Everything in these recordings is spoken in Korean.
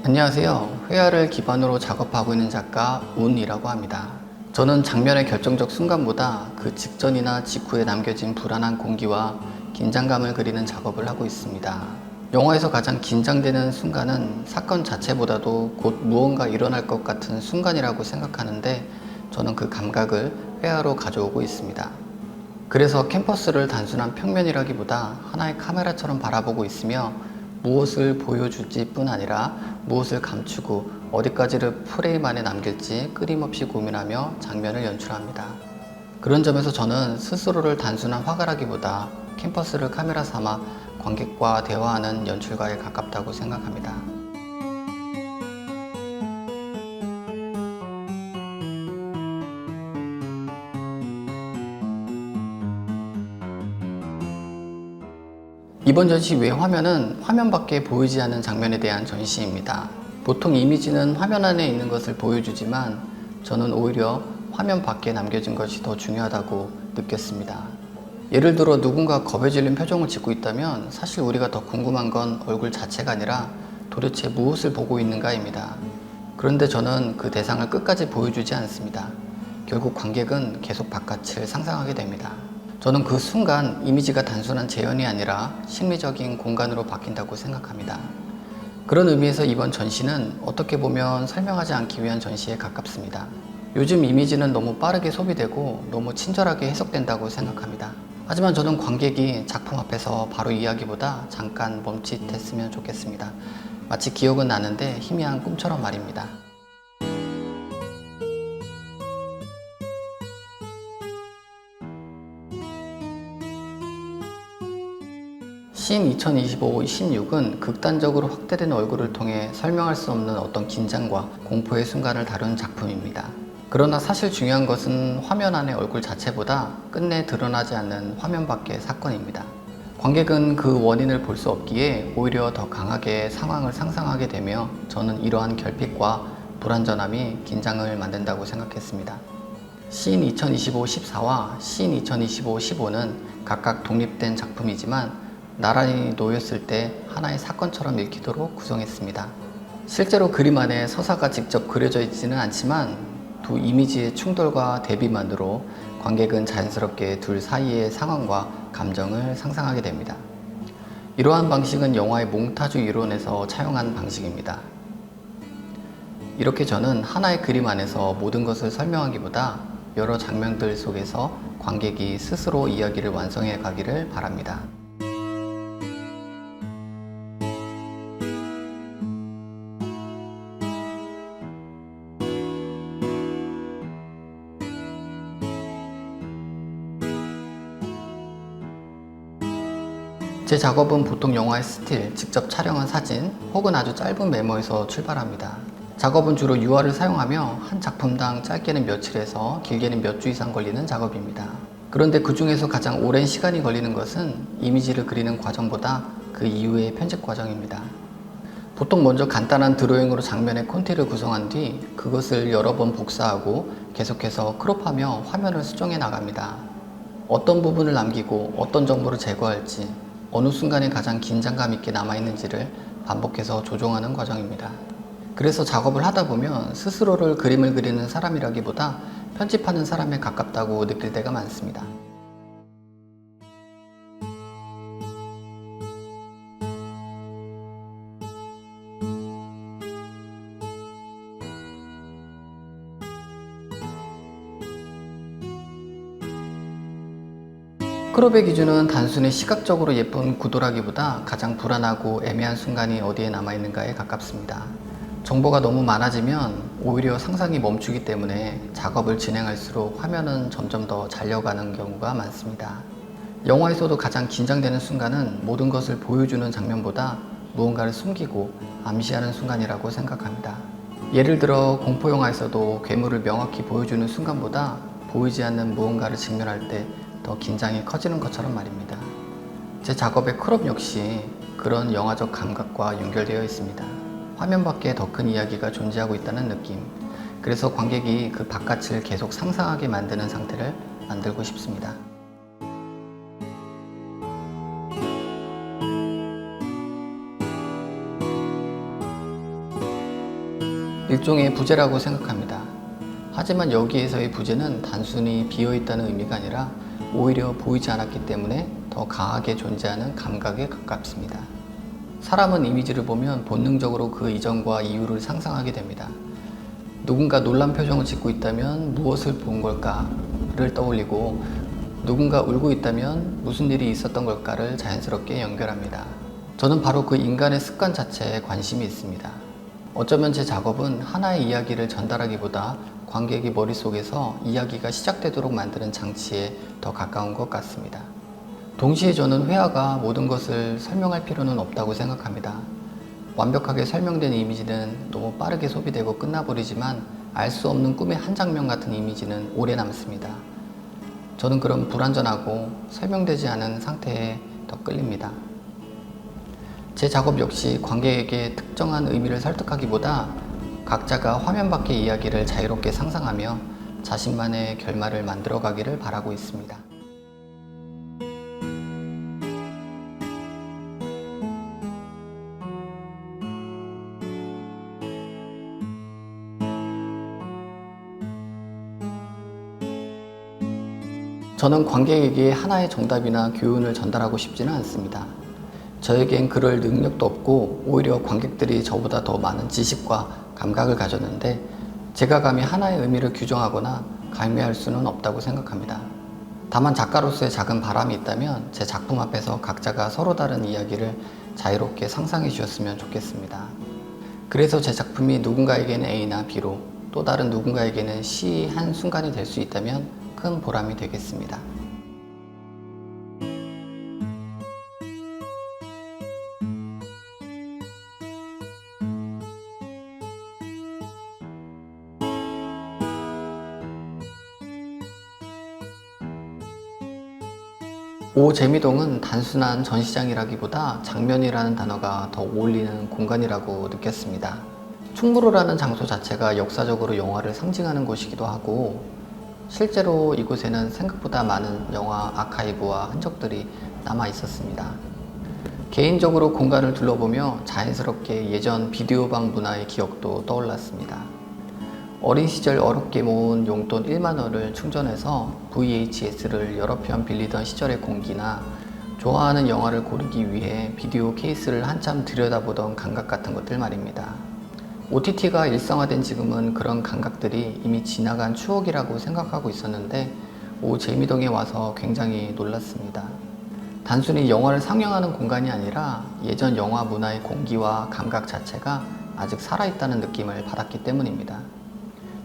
안녕하세요. 회화를 기반으로 작업하고 있는 작가 운이라고 합니다. 저는 장면의 결정적 순간보다 그 직전이나 직후에 남겨진 불안한 공기와 긴장감을 그리는 작업을 하고 있습니다. 영화에서 가장 긴장되는 순간은 사건 자체보다도 곧 무언가 일어날 것 같은 순간이라고 생각하는데 저는 그 감각을 회화로 가져오고 있습니다. 그래서 캠퍼스를 단순한 평면이라기보다 하나의 카메라처럼 바라보고 있으며 무엇을 보여줄지 뿐 아니라 무엇을 감추고 어디까지를 프레임 안에 남길지 끊임없이 고민하며 장면을 연출합니다. 그런 점에서 저는 스스로를 단순한 화가라기보다 캠퍼스를 카메라 삼아 관객과 대화하는 연출가에 가깝다고 생각합니다. 이번 전시 외 화면은 화면 밖에 보이지 않는 장면에 대한 전시입니다. 보통 이미지는 화면 안에 있는 것을 보여주지만 저는 오히려 화면 밖에 남겨진 것이 더 중요하다고 느꼈습니다. 예를 들어 누군가 겁에 질린 표정을 짓고 있다면 사실 우리가 더 궁금한 건 얼굴 자체가 아니라 도대체 무엇을 보고 있는가입니다. 그런데 저는 그 대상을 끝까지 보여주지 않습니다. 결국 관객은 계속 바깥을 상상하게 됩니다. 저는 그 순간 이미지가 단순한 재현이 아니라 심리적인 공간으로 바뀐다고 생각합니다. 그런 의미에서 이번 전시는 어떻게 보면 설명하지 않기 위한 전시에 가깝습니다. 요즘 이미지는 너무 빠르게 소비되고 너무 친절하게 해석된다고 생각합니다. 하지만 저는 관객이 작품 앞에서 바로 이야기보다 잠깐 멈칫했으면 좋겠습니다. 마치 기억은 나는데 희미한 꿈처럼 말입니다. 신 2025-16은 극단적으로 확대된 얼굴을 통해 설명할 수 없는 어떤 긴장과 공포의 순간을 다룬 작품입니다. 그러나 사실 중요한 것은 화면 안의 얼굴 자체보다 끝내 드러나지 않는 화면 밖의 사건입니다. 관객은 그 원인을 볼 수 없기에 오히려 더 강하게 상황을 상상하게 되며 저는 이러한 결핍과 불완전함이 긴장을 만든다고 생각했습니다. 신 2025-14와 신 2025-15는 각각 독립된 작품이지만 나란히 놓였을 때 하나의 사건처럼 읽히도록 구성했습니다. 실제로 그림 안에 서사가 직접 그려져 있지는 않지만 두 이미지의 충돌과 대비만으로 관객은 자연스럽게 둘 사이의 상황과 감정을 상상하게 됩니다. 이러한 방식은 영화의 몽타주 이론에서 차용한 방식입니다. 이렇게 저는 하나의 그림 안에서 모든 것을 설명하기보다 여러 장면들 속에서 관객이 스스로 이야기를 완성해 가기를 바랍니다. 제 작업은 보통 영화의 스틸, 직접 촬영한 사진 혹은 아주 짧은 메모에서 출발합니다. 작업은 주로 유화를 사용하며 한 작품당 짧게는 며칠에서 길게는 몇 주 이상 걸리는 작업입니다. 그런데 그 중에서 가장 오랜 시간이 걸리는 것은 이미지를 그리는 과정보다 그 이후의 편집 과정입니다. 보통 먼저 간단한 드로잉으로 장면의 콘티를 구성한 뒤 그것을 여러 번 복사하고 계속해서 크롭하며 화면을 수정해 나갑니다. 어떤 부분을 남기고 어떤 정보를 제거할지 어느 순간에 가장 긴장감 있게 남아있는지를 반복해서 조정하는 과정입니다. 그래서 작업을 하다 보면 스스로를 그림을 그리는 사람이라기보다 편집하는 사람에 가깝다고 느낄 때가 많습니다. 크롭의 기준은 단순히 시각적으로 예쁜 구도라기보다 가장 불안하고 애매한 순간이 어디에 남아있는가에 가깝습니다. 정보가 너무 많아지면 오히려 상상이 멈추기 때문에 작업을 진행할수록 화면은 점점 더 잘려가는 경우가 많습니다. 영화에서도 가장 긴장되는 순간은 모든 것을 보여주는 장면보다 무언가를 숨기고 암시하는 순간이라고 생각합니다. 예를 들어 공포영화에서도 괴물을 명확히 보여주는 순간보다 보이지 않는 무언가를 직면할 때 더 긴장이 커지는 것처럼 말입니다. 제 작업의 크롭 역시 그런 영화적 감각과 연결되어 있습니다. 화면 밖에 더 큰 이야기가 존재하고 있다는 느낌. 그래서 관객이 그 바깥을 계속 상상하게 만드는 상태를 만들고 싶습니다. 일종의 부재라고 생각합니다. 하지만 여기에서의 부재는 단순히 비어있다는 의미가 아니라 오히려 보이지 않았기 때문에 더 강하게 존재하는 감각에 가깝습니다. 사람은 이미지를 보면 본능적으로 그 이전과 이후를 상상하게 됩니다. 누군가 놀란 표정을 짓고 있다면 무엇을 본 걸까를 떠올리고, 누군가 울고 있다면 무슨 일이 있었던 걸까를 자연스럽게 연결합니다. 저는 바로 그 인간의 습관 자체에 관심이 있습니다. 어쩌면 제 작업은 하나의 이야기를 전달하기보다 관객의 머릿속에서 이야기가 시작되도록 만드는 장치에 더 가까운 것 같습니다. 동시에 저는 회화가 모든 것을 설명할 필요는 없다고 생각합니다. 완벽하게 설명된 이미지는 너무 빠르게 소비되고 끝나버리지만 알 수 없는 꿈의 한 장면 같은 이미지는 오래 남습니다. 저는 그런 불완전하고 설명되지 않은 상태에 더 끌립니다. 제 작업 역시 관객에게 특정한 의미를 설득하기보다 각자가 화면 밖의 이야기를 자유롭게 상상하며 자신만의 결말을 만들어가기를 바라고 있습니다. 저는 관객에게 하나의 정답이나 교훈을 전달하고 싶지는 않습니다. 저에겐 그럴 능력도 없고 오히려 관객들이 저보다 더 많은 지식과 감각을 가졌는데 제가 감히 하나의 의미를 규정하거나 강요할 수는 없다고 생각합니다. 다만 작가로서의 작은 바람이 있다면 제 작품 앞에서 각자가 서로 다른 이야기를 자유롭게 상상해 주셨으면 좋겠습니다. 그래서 제 작품이 누군가에게는 A나 B로 또 다른 누군가에게는 C의 한 순간이 될 수 있다면 큰 보람이 되겠습니다. 오재미동은 단순한 전시장이라기보다 장면이라는 단어가 더 어울리는 공간이라고 느꼈습니다. 충무로라는 장소 자체가 역사적으로 영화를 상징하는 곳이기도 하고, 실제로 이곳에는 생각보다 많은 영화 아카이브와 흔적들이 남아 있었습니다. 개인적으로 공간을 둘러보며 자연스럽게 예전 비디오방 문화의 기억도 떠올랐습니다. 어린 시절 어렵게 모은 용돈 1만 원을 충전해서 VHS를 여러 편 빌리던 시절의 공기나 좋아하는 영화를 고르기 위해 비디오 케이스를 한참 들여다보던 감각 같은 것들 말입니다. OTT가 일상화된 지금은 그런 감각들이 이미 지나간 추억이라고 생각하고 있었는데 오재미동에 와서 굉장히 놀랐습니다. 단순히 영화를 상영하는 공간이 아니라 예전 영화 문화의 공기와 감각 자체가 아직 살아있다는 느낌을 받았기 때문입니다.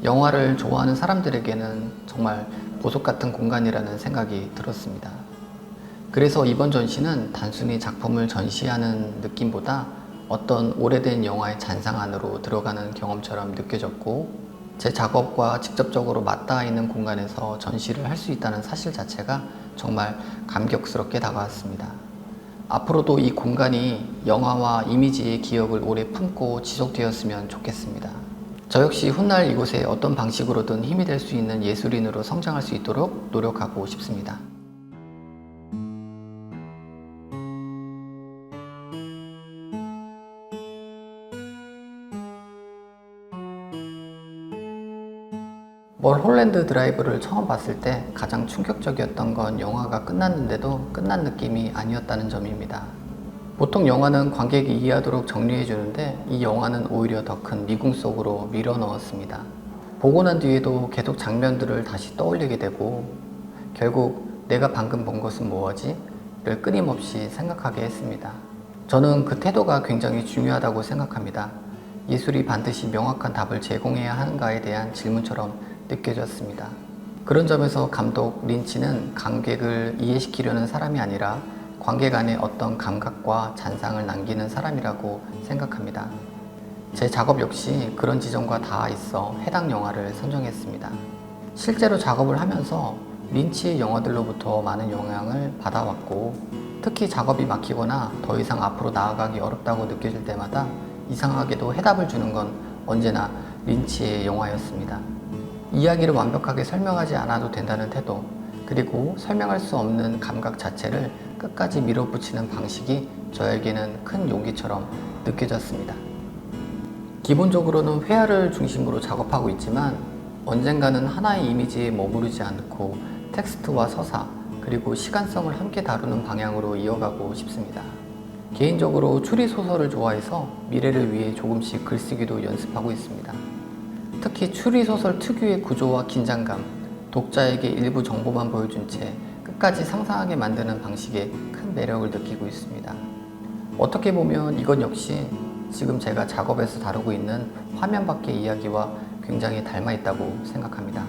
영화를 좋아하는 사람들에게는 정말 보석 같은 공간이라는 생각이 들었습니다. 그래서 이번 전시는 단순히 작품을 전시하는 느낌보다 어떤 오래된 영화의 잔상 안으로 들어가는 경험처럼 느껴졌고, 제 작업과 직접적으로 맞닿아 있는 공간에서 전시를 할 수 있다는 사실 자체가 정말 감격스럽게 다가왔습니다. 앞으로도 이 공간이 영화와 이미지의 기억을 오래 품고 지속되었으면 좋겠습니다. 저 역시 훗날 이곳에 어떤 방식으로든 힘이 될 수 있는 예술인으로 성장할 수 있도록 노력하고 싶습니다. 멀홀랜드 드라이브를 처음 봤을 때 가장 충격적이었던 건 영화가 끝났는데도 끝난 느낌이 아니었다는 점입니다. 보통 영화는 관객이 이해하도록 정리해 주는데 이 영화는 오히려 더 큰 미궁 속으로 밀어 넣었습니다. 보고 난 뒤에도 계속 장면들을 다시 떠올리게 되고, 결국 내가 방금 본 것은 뭐지? 를 끊임없이 생각하게 했습니다. 저는 그 태도가 굉장히 중요하다고 생각합니다. 예술이 반드시 명확한 답을 제공해야 하는가에 대한 질문처럼 느껴졌습니다. 그런 점에서 감독 린치는 관객을 이해시키려는 사람이 아니라 관객 안에 어떤 감각과 잔상을 남기는 사람이라고 생각합니다. 제 작업 역시 그런 지점과 닿아 있어 해당 영화를 선정했습니다. 실제로 작업을 하면서 린치의 영화들로부터 많은 영향을 받아왔고, 특히 작업이 막히거나 더 이상 앞으로 나아가기 어렵다고 느껴질 때마다 이상하게도 해답을 주는 건 언제나 린치의 영화였습니다. 이야기를 완벽하게 설명하지 않아도 된다는 태도, 그리고 설명할 수 없는 감각 자체를 끝까지 밀어붙이는 방식이 저에게는 큰 용기처럼 느껴졌습니다. 기본적으로는 회화를 중심으로 작업하고 있지만 언젠가는 하나의 이미지에 머무르지 않고 텍스트와 서사 그리고 시간성을 함께 다루는 방향으로 이어가고 싶습니다. 개인적으로 추리소설을 좋아해서 미래를 위해 조금씩 글쓰기도 연습하고 있습니다. 특히 추리소설 특유의 구조와 긴장감, 독자에게 일부 정보만 보여준 채 끝까지 상상하게 만드는 방식에 큰 매력을 느끼고 있습니다. 어떻게 보면 이건 역시 지금 제가 작업에서 다루고 있는 화면 밖의 이야기와 굉장히 닮아 있다고 생각합니다.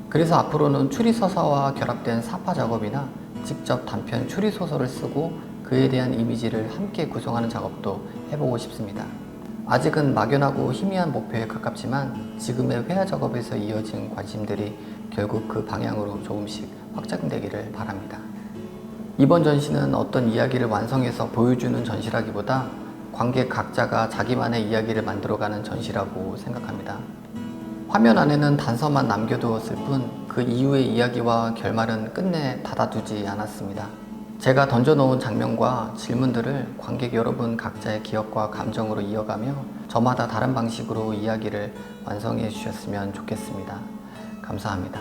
그래서 앞으로는 추리서사와 결합된 사파 작업이나 직접 단편 추리소설을 쓰고 그에 대한 이미지를 함께 구성하는 작업도 해보고 싶습니다. 아직은 막연하고 희미한 목표에 가깝지만 지금의 회화 작업에서 이어진 관심들이 결국 그 방향으로 조금씩 확장되기를 바랍니다. 이번 전시는 어떤 이야기를 완성해서 보여주는 전시라기보다 관객 각자가 자기만의 이야기를 만들어가는 전시라고 생각합니다. 화면 안에는 단서만 남겨두었을 뿐 그 이후의 이야기와 결말은 끝내 닫아두지 않았습니다. 제가 던져놓은 장면과 질문들을 관객 여러분 각자의 기억과 감정으로 이어가며 저마다 다른 방식으로 이야기를 완성해 주셨으면 좋겠습니다. 감사합니다.